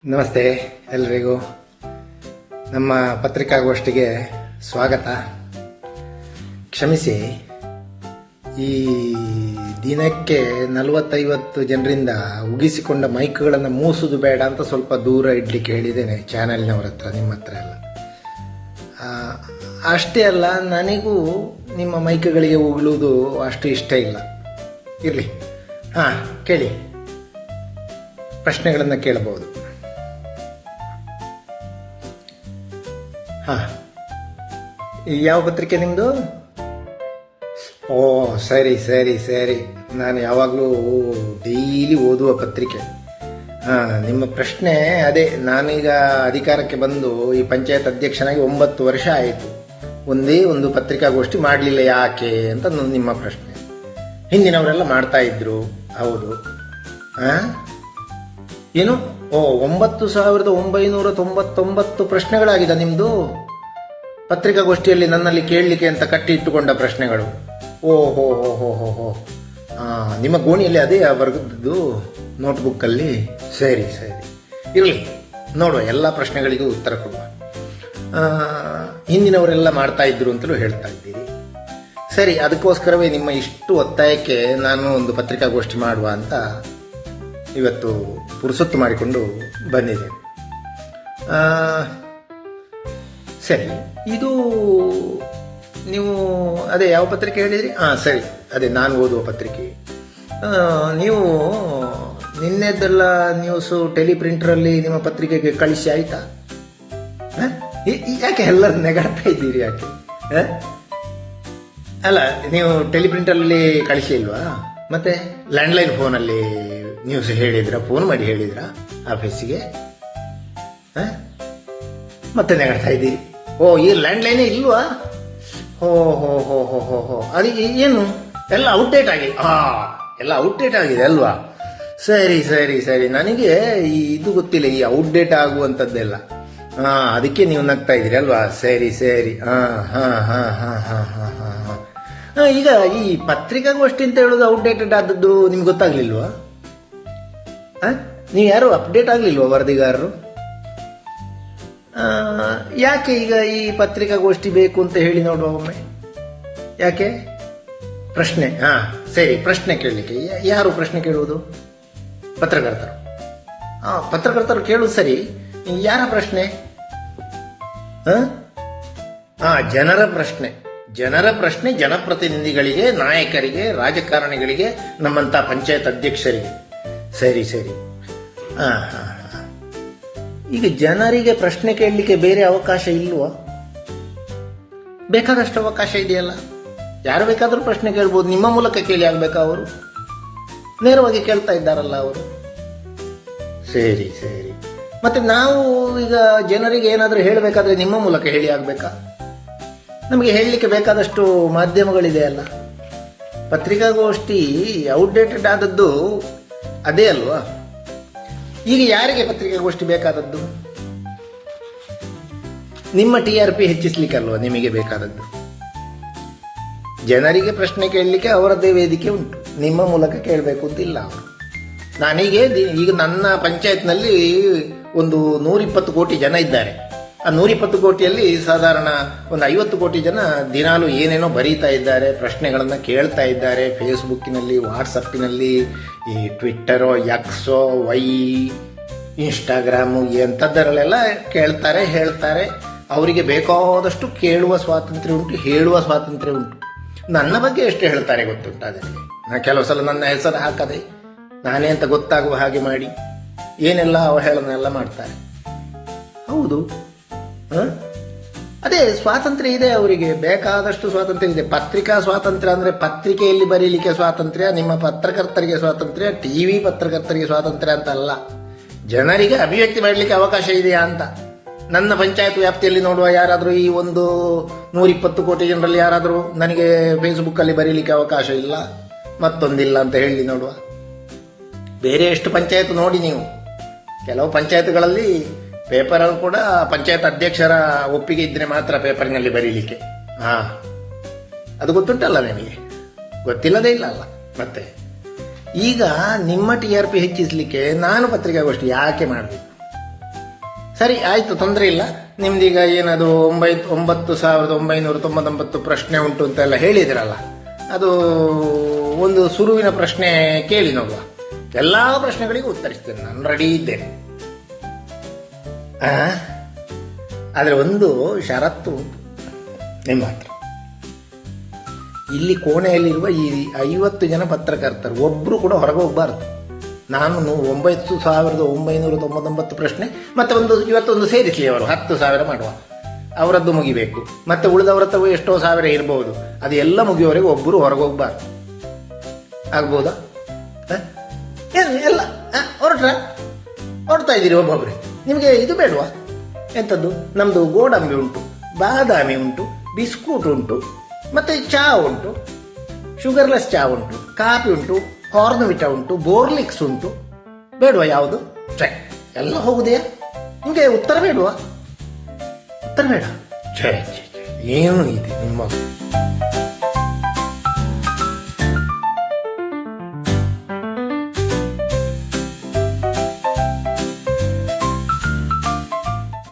ನಮಸ್ತೆ ಎಲ್ರಿಗೂ. ನಮ್ಮ ಪತ್ರಿಕಾಗೋಷ್ಠಿಗೆ ಸ್ವಾಗತ. ಕ್ಷಮಿಸಿ, ಈ ದಿನಕ್ಕೆ 40-50 ಜನರಿಂದ ಉಗಿಸಿಕೊಂಡ ಮೈಕ್ಗಳನ್ನು ಮೂಸುವುದು ಬೇಡ ಅಂತ ಸ್ವಲ್ಪ ದೂರ ಇಡ್ಲಿಕ್ಕೆ ಹೇಳಿದ್ದೇನೆ ಚಾನೆಲ್ನವ್ರ ಹತ್ರ, ನಿಮ್ಮ ಹತ್ರ ಎಲ್ಲ. ಅಷ್ಟೇ ಅಲ್ಲ, ನನಗೂ ನಿಮ್ಮ ಮೈಕ್ಗಳಿಗೆ ಉಗುಳುವುದು ಅಷ್ಟು ಇಷ್ಟ ಇಲ್ಲ. ಇರಲಿ, ಕೇಳಿ, ಪ್ರಶ್ನೆಗಳನ್ನು ಕೇಳಬಹುದು. ಯಾವ ಪತ್ರಿಕೆ ನಿಮ್ಮದು? ಓ, ಸರಿ ಸರಿ ಸರಿ, ನಾನು ಯಾವಾಗಲೂ ಡೈಲಿ ಓದುವ ಪತ್ರಿಕೆ. ನಿಮ್ಮ ಪ್ರಶ್ನೆ ಅದೇ, ನಾನೀಗ ಅಧಿಕಾರಕ್ಕೆ ಬಂದು ಈ ಪಂಚಾಯತ್ ಅಧ್ಯಕ್ಷನಾಗಿ 9 ವರ್ಷ ಆಯಿತು, ಒಂದೇ ಒಂದು ಪತ್ರಿಕಾಗೋಷ್ಠಿ ಮಾಡಲಿಲ್ಲ ಯಾಕೆ ಅಂತ ನಿಮ್ಮ ಪ್ರಶ್ನೆ. ಹಿಂದಿನವರೆಲ್ಲ ಮಾಡ್ತಾ ಇದ್ರು, ಹೌದು. ಏನು? 9,999 ಪ್ರಶ್ನೆಗಳಾಗಿದೆ ನಿಮ್ಮದು ಪತ್ರಿಕಾಗೋಷ್ಠಿಯಲ್ಲಿ ನನ್ನಲ್ಲಿ ಕೇಳಲಿಕ್ಕೆ ಅಂತ ಕಟ್ಟಿ ಇಟ್ಟುಕೊಂಡ ಪ್ರಶ್ನೆಗಳು. ಓಹೋ ಹೋ ಹೋ ಹೋ ಹೋ ನಿಮ್ಮ ಗೋಣಿಯಲ್ಲಿ ಅದೇ ವರ್ಗದ್ದು ನೋಟ್ಬುಕ್ಕಲ್ಲಿ? ಸರಿ ಸರಿ, ಇರಲಿ, ನೋಡುವ, ಎಲ್ಲ ಪ್ರಶ್ನೆಗಳಿಗೂ ಉತ್ತರ ಕೊಡುವ. ಹಿಂದಿನವರೆಲ್ಲ ಮಾಡ್ತಾ ಇದ್ರು ಅಂತಲೂ ಹೇಳ್ತಾ ಇದ್ದೀರಿ. ಸರಿ, ಅದಕ್ಕೋಸ್ಕರವೇ ನಿಮ್ಮ ಇಷ್ಟು ಒತ್ತಾಯಕ್ಕೆ ನಾನು ಒಂದು ಪತ್ರಿಕಾಗೋಷ್ಠಿ ಮಾಡುವ ಅಂತ ಇವತ್ತು ಪುರುಸೊತ್ತು ಮಾಡಿಕೊಂಡು ಬಂದಿದ್ದೇನೆ. ಸರಿ, ಇದು ನೀವು ಅದೇ ಯಾವ ಪತ್ರಿಕೆ ಹೇಳಿದ್ರಿ? ಸರಿ, ಅದೇ ನಾನು ಓದುವ ಪತ್ರಿಕೆ. ನೀವು ನಿನ್ನೆದ್ದೆಲ್ಲ ನ್ಯೂಸು ಟೆಲಿಪ್ರಿಂಟರಲ್ಲಿ ನಿಮ್ಮ ಪತ್ರಿಕೆಗೆ ಕಳಿಸಿ ಆಯ್ತಾ? ಯಾಕೆ ಎಲ್ಲರೂ ನೆಗಾಡ್ತಾ ಇದ್ದೀರಿ? ಯಾಕೆ? ಅಲ್ಲ, ನೀವು ಟೆಲಿಪ್ರಿಂಟರಲ್ಲಿ ಕಳಿಸಿ ಇಲ್ವಾ? ಮತ್ತೆ ಲ್ಯಾಂಡ್ಲೈನ್ ಫೋನಲ್ಲಿ ನ್ಯೂಸ್ ಹೇಳಿದ್ರ? ಫೋನ್ ಮಾಡಿ ಹೇಳಿದ್ರ ಆಫೀಸಿಗೆ? ಮತ್ತೆ ನೆಗಾಡ್ತಾ ಇದ್ದೀರಿ. ಓ, ಈ ಲ್ಯಾಂಡ್ಲೈನೇ ಇಲ್ವಾ? ಹೋ ಹೋ ಹೋ ಹೋ ಹೋ ಹೋ ಅದಕ್ಕೆ ಏನು ಎಲ್ಲ ಔಟ್ಡೇಟ್ ಆಗಿದೆ? ಎಲ್ಲ ಔಟ್ಡೇಟ್ ಆಗಿದೆ ಅಲ್ವಾ? ಸರಿ ಸರಿ ಸರಿ, ನನಗೆ ಇದು ಗೊತ್ತಿಲ್ಲ, ಈ ಔಟ್ಡೇಟ್ ಆಗುವಂಥದ್ದೆಲ್ಲ. ಅದಕ್ಕೆ ನೀವು ನಗ್ತಾ ಇದ್ದೀರಿ ಅಲ್ವಾ? ಸರಿ ಸರಿ. ಈಗ ಈ ಪತ್ರಿಕಾಗೋಷ್ಠಿ ಅಂತ ಹೇಳೋದು ಔಟ್ಡೇಟೆಡ್ ಆದದ್ದು ನಿಮ್ಗೆ ಗೊತ್ತಾಗ್ಲಿಲ್ವಾ? ನೀವು ಯಾರು ಅಪ್ಡೇಟ್ ಆಗ್ಲಿಲ್ವಾ ವರದಿಗಾರರು? ಯಾಕೆ ಈಗ ಈ ಪತ್ರಿಕಾಗೋಷ್ಠಿ ಬೇಕು ಅಂತ ಹೇಳಿ ನೋಡುವ ಒಮ್ಮೆ. ಯಾಕೆ? ಪ್ರಶ್ನೆ. ಸರಿ, ಪ್ರಶ್ನೆ ಕೇಳಲಿಕ್ಕೆ ಯಾರು ಪ್ರಶ್ನೆ ಕೇಳುವುದು? ಪತ್ರಕರ್ತರು. ಪತ್ರಕರ್ತರು ಕೇಳುವುದು ಸರಿ. ಯಾರ ಪ್ರಶ್ನೆ? ಜನರ ಪ್ರಶ್ನೆ. ಜನರ ಪ್ರಶ್ನೆ ಜನಪ್ರತಿನಿಧಿಗಳಿಗೆ, ನಾಯಕರಿಗೆ, ರಾಜಕಾರಣಿಗಳಿಗೆ, ನಮ್ಮಂತ ಪಂಚಾಯತ್ ಅಧ್ಯಕ್ಷರಿಗೆ. ಸರಿ ಸರಿ. ಈಗ ಜನರಿಗೆ ಪ್ರಶ್ನೆ ಕೇಳಲಿಕ್ಕೆ ಬೇರೆ ಅವಕಾಶ ಇಲ್ವಾ? ಬೇಕಾದಷ್ಟು ಅವಕಾಶ ಇದೆಯಲ್ಲ, ಯಾರು ಬೇಕಾದರೂ ಪ್ರಶ್ನೆ ಕೇಳ್ಬೋದು. ನಿಮ್ಮ ಮೂಲಕ ಕೇಳಿ ಆಗ್ಬೇಕಾ? ಅವರು ನೇರವಾಗಿ ಕೇಳ್ತಾ ಇದ್ದಾರಲ್ಲ ಅವರು. ಸರಿ ಸರಿ, ಮತ್ತೆ ನಾವು ಈಗ ಜನರಿಗೆ ಏನಾದರೂ ಹೇಳಬೇಕಾದ್ರೆ ನಿಮ್ಮ ಮೂಲಕ ಹೇಳಿ ಆಗ್ಬೇಕಾ? ನಮಗೆ ಹೇಳಲಿಕ್ಕೆ ಬೇಕಾದಷ್ಟು ಮಾಧ್ಯಮಗಳಿದೆ ಅಲ್ಲ. ಪತ್ರಿಕಾಗೋಷ್ಠಿ ಔಟ್ಡೇಟೆಡ್ ಆದದ್ದು ಅದೇ ಅಲ್ವಾ? ಈಗ ಯಾರಿಗೆ ಪತ್ರಿಕಾಗೋಷ್ಠಿ ಬೇಕಾದದ್ದು? ನಿಮ್ಮ TRP ಹೆಚ್ಚಿಸ್ಲಿಕ್ಕಲ್ವಾ ನಿಮಗೆ ಬೇಕಾದದ್ದು? ಜನರಿಗೆ ಪ್ರಶ್ನೆ ಕೇಳಲಿಕ್ಕೆ ಅವರದ್ದೇ ವೇದಿಕೆ ಉಂಟು, ನಿಮ್ಮ ಮೂಲಕ ಕೇಳಬೇಕು ಅಂತಿಲ್ಲ ಅವರು. ಈಗ ನನ್ನ ಪಂಚಾಯತ್ನಲ್ಲಿ ಒಂದು 120 ಕೋಟಿ ಜನ ಇದ್ದಾರೆ. ಆ 120 ಕೋಟಿಯಲ್ಲಿ ಸಾಧಾರಣ ಒಂದು 50 ಕೋಟಿ ಜನ ದಿನಾಲು ಏನೇನೋ ಬರೀತಾ ಇದ್ದಾರೆ, ಪ್ರಶ್ನೆಗಳನ್ನು ಕೇಳ್ತಾ ಇದ್ದಾರೆ. ಫೇಸ್ಬುಕ್ಕಿನಲ್ಲಿ, ವಾಟ್ಸಪ್ಪಿನಲ್ಲಿ, ಈ ಟ್ವಿಟ್ಟರೋ, ಎಕ್ಸೋ, ಇನ್ಸ್ಟಾಗ್ರಾಮು ಎಂಥದ್ದರಲ್ಲೆಲ್ಲ ಕೇಳ್ತಾರೆ, ಹೇಳ್ತಾರೆ. ಅವರಿಗೆ ಬೇಕಾದಷ್ಟು ಕೇಳುವ ಸ್ವಾತಂತ್ರ್ಯ ಉಂಟು, ಹೇಳುವ ಸ್ವಾತಂತ್ರ್ಯ ಉಂಟು. ನನ್ನ ಬಗ್ಗೆ ಎಷ್ಟು ಹೇಳ್ತಾರೆ ಗೊತ್ತುಂಟು ಅದರಲ್ಲಿ. ನಾನು ಕೆಲವು ಸಲ ನನ್ನ ಹೆಸರು ಹಾಕದೆ ನಾನೇ ಅಂತ ಗೊತ್ತಾಗುವ ಹಾಗೆ ಮಾಡಿ ಏನೆಲ್ಲ ಅವಹೇಳನೆಲ್ಲ ಮಾಡ್ತಾರೆ. ಹೌದು, ಅದೇ ಸ್ವಾತಂತ್ರ್ಯ ಇದೆ, ಅವರಿಗೆ ಬೇಕಾದಷ್ಟು ಸ್ವಾತಂತ್ರ್ಯ ಇದೆ. ಪತ್ರಿಕಾ ಸ್ವಾತಂತ್ರ್ಯ ಅಂದ್ರೆ ಪತ್ರಿಕೆಯಲ್ಲಿ ಬರೀಲಿಕ್ಕೆ ಸ್ವಾತಂತ್ರ್ಯ, ನಿಮ್ಮ ಪತ್ರಕರ್ತರಿಗೆ ಸ್ವಾತಂತ್ರ್ಯ, TV ಪತ್ರಕರ್ತರಿಗೆ ಸ್ವಾತಂತ್ರ್ಯ ಅಂತ ಅಲ್ಲ. ಜನರಿಗೆ ಅಭಿವ್ಯಕ್ತಿ ಮಾಡಲಿಕ್ಕೆ ಅವಕಾಶ ಇದೆಯಾ ಅಂತ. ನನ್ನ ಪಂಚಾಯತ್ ವ್ಯಾಪ್ತಿಯಲ್ಲಿ ನೋಡುವ ಯಾರಾದರೂ, ಈ ಒಂದು 120 ಕೋಟಿ ಜನರಲ್ಲಿ ಯಾರಾದರೂ ನನಗೆ ಫೇಸ್ಬುಕ್ಕಲ್ಲಿ ಬರೀಲಿಕ್ಕೆ ಅವಕಾಶ ಇಲ್ಲ, ಮತ್ತೊಂದಿಲ್ಲ ಅಂತ ಹೇಳಿ ನೋಡುವ. ಬೇರೆ ಎಷ್ಟು ಪಂಚಾಯತ್ ನೋಡಿ ನೀವು. ಕೆಲವು ಪಂಚಾಯತ್ಗಳಲ್ಲಿ ಪೇಪರ್ ಕೂಡ ಪಂಚಾಯತ್ ಅಧ್ಯಕ್ಷರ ಒಪ್ಪಿಗೆ ಇದ್ರೆ ಮಾತ್ರ ಪೇಪರ್ನಲ್ಲಿ ಬರೀಲಿಕ್ಕೆ. ಅದು ಗೊತ್ತುಂಟಲ್ಲ ನಿಮಗೆ? ಗೊತ್ತಿಲ್ಲದೇ ಇಲ್ಲ ಅಲ್ಲ. ಮತ್ತೆ ಈಗ ನಿಮ್ಮ TRP ಹೆಚ್ಚಿಸಲಿಕ್ಕೆ ನಾನು ಪತ್ರಿಕಾಗೋಷ್ಠಿ ಯಾಕೆ ಮಾಡಬೇಕು? ಸರಿ ಆಯಿತು, ತೊಂದರೆ ಇಲ್ಲ. ನಿಮ್ದೀಗ ಏನದು 9,999 ಪ್ರಶ್ನೆ ಉಂಟು ಅಂತೆಲ್ಲ ಹೇಳಿದಿರಲ್ಲ, ಅದು ಒಂದು ಸುರುವಿನ ಪ್ರಶ್ನೆ ಕೇಳಿ ನೋಡುವ. ಎಲ್ಲ ಪ್ರಶ್ನೆಗಳಿಗೂ ಉತ್ತರಿಸ್ತೇನೆ, ನಾನು ರೆಡಿ ಇದ್ದೇನೆ. ಆದರೆ ಒಂದು ಷರತ್ತು ಉಂಟು ನಿಮ್ಮ ಹತ್ರ. ಇಲ್ಲಿ ಕೋಣೆಯಲ್ಲಿರುವ ಈ 50 ಜನ ಪತ್ರಕರ್ತರು ಒಬ್ಬರು ಕೂಡ ಹೊರಗೆ ಹೋಗಬಾರ್ದು. ನಾನು 9,999 ಪ್ರಶ್ನೆ ಮತ್ತೆ ಇವತ್ತೊಂದು ಸೇರಿಸಲಿ, ಅವರು 10,000 ಮಾಡುವ, ಅವರದ್ದು ಮುಗಿಬೇಕು. ಮತ್ತೆ ಉಳಿದವರ ಹತ್ರ ಎಷ್ಟೋ ಸಾವಿರ ಇರಬಹುದು, ಅದು ಎಲ್ಲ ಮುಗಿಯುವವರೆಗೆ ಒಬ್ಬರು ಹೊರಗೆ ಹೋಗಬಾರ್ದು. ಆಗ್ಬೋದಾ? ಎಲ್ಲ ಹೊರಡ್ತಾ ಇದ್ದೀರಿ ಒಬ್ಬೊಬ್ಬರೇ. ನಿಮಗೆ ಇದು ಬೇಡವಾ? ಎಂಥದ್ದು? ನಮ್ಮದು ಗೋಡಂಬಿ ಉಂಟು, ಬಾದಾಮಿ ಉಂಟು, ಬಿಸ್ಕೂಟ್ ಉಂಟು, ಮತ್ತು ಚಹಾ ಉಂಟು, ಶುಗರ್ಲೆಸ್ ಚಹಾ ಉಂಟು, ಕಾಫಿ ಉಂಟು, ಕಾರ್ನ್ವಿಟಾ ಉಂಟು, ಬೋರ್ಲಿಕ್ಸ್ ಉಂಟು. ಬೇಡವಾ ಯಾವುದು? ಎಲ್ಲ ಹೋಗುದೆಯಾ? ನಿಮಗೆ ಉತ್ತರ ಬೇಡವಾ? ಉತ್ತರ ಬೇಡ? ಏನು ಇದೆ ನಿಮ್ಮ